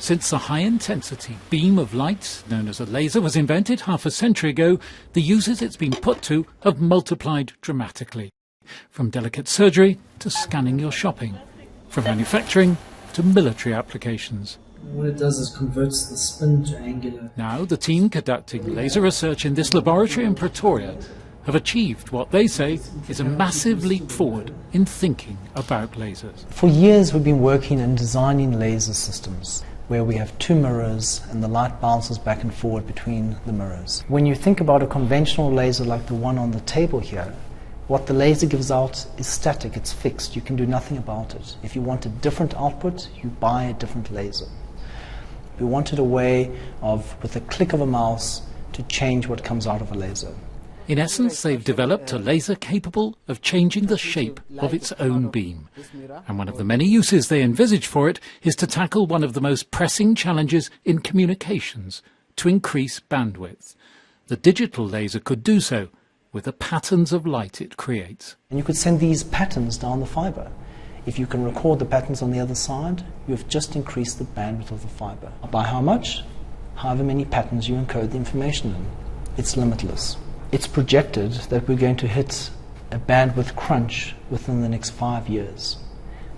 Since the high-intensity beam of light, known as a laser, was invented half a century ago, the uses it's been put to have multiplied dramatically. From delicate surgery to scanning your shopping, from manufacturing to military applications. What it does is converts the spin to angular. Now, the team conducting laser research in this laboratory in Pretoria have achieved what they say is a massive leap forward in thinking about lasers. For years we've been working in designing laser systems where we have two mirrors and the light bounces back and forward between the mirrors. When you think about a conventional laser like the one on the table here, what the laser gives out is static, it's fixed, you can do nothing about it. If you want a different output, you buy a different laser. We wanted a way of, with a click of a mouse, to change what comes out of a laser. In essence, they've developed a laser capable of changing the shape of its own beam. And one of the many uses they envisage for it is to tackle one of the most pressing challenges in communications, to increase bandwidth. The digital laser could do so with the patterns of light it creates. And you could send these patterns down the fibre. If you can record the patterns on the other side, you have just increased the bandwidth of the fibre. By how much? However many patterns you encode the information in. It's limitless. It's projected that we're going to hit a bandwidth crunch within the next 5 years.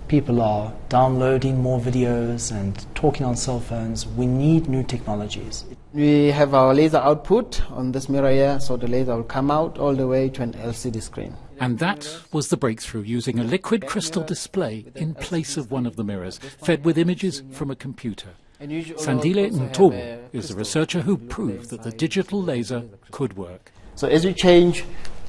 People are downloading more videos and talking on cell phones. We need new technologies. We have our laser output on this mirror here, so the laser will come out all the way to an LCD screen. And that was the breakthrough, using a liquid crystal display in place of one of the mirrors, fed with images from a computer. Sandile Ngcobo is the researcher who proved that the digital laser could work. So as you change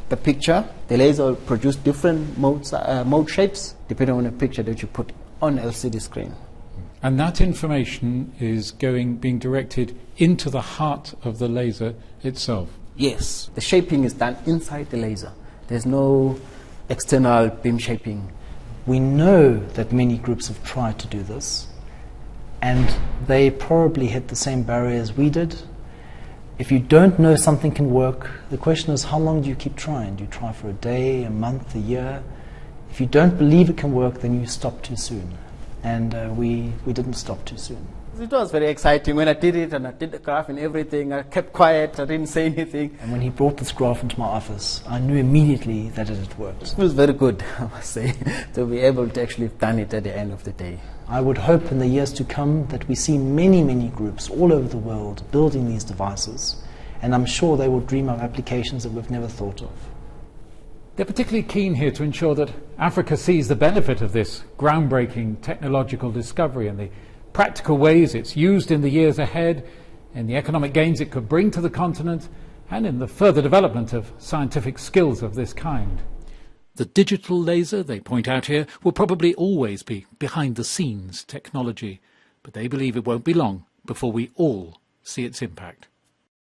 the picture, the laser will produce different mode shapes depending on the picture that you put on LCD screen. And that information is being directed into the heart of the laser itself? Yes, the shaping is done inside the laser. There's no external beam shaping. We know that many groups have tried to do this, and they probably hit the same barriers we did. If you don't know something can work, the question is, how long do you keep trying? Do you try for a day, a month, a year? If you don't believe it can work, then you stop too soon. And we didn't stop too soon. It was very exciting when I did it, and I did the graph and everything. I kept quiet, I didn't say anything. And when he brought this graph into my office, I knew immediately that it had worked. It was very good, I must say, to be able to actually have done it at the end of the day. I would hope in the years to come that we see many, many groups all over the world building these devices, and I'm sure they will dream of applications that we've never thought of. They're particularly keen here to ensure that Africa sees the benefit of this groundbreaking technological discovery and the practical ways it's used in the years ahead, in the economic gains it could bring to the continent, and in the further development of scientific skills of this kind. The digital laser, they point out here, will probably always be behind-the-scenes technology, but they believe it won't be long before we all see its impact.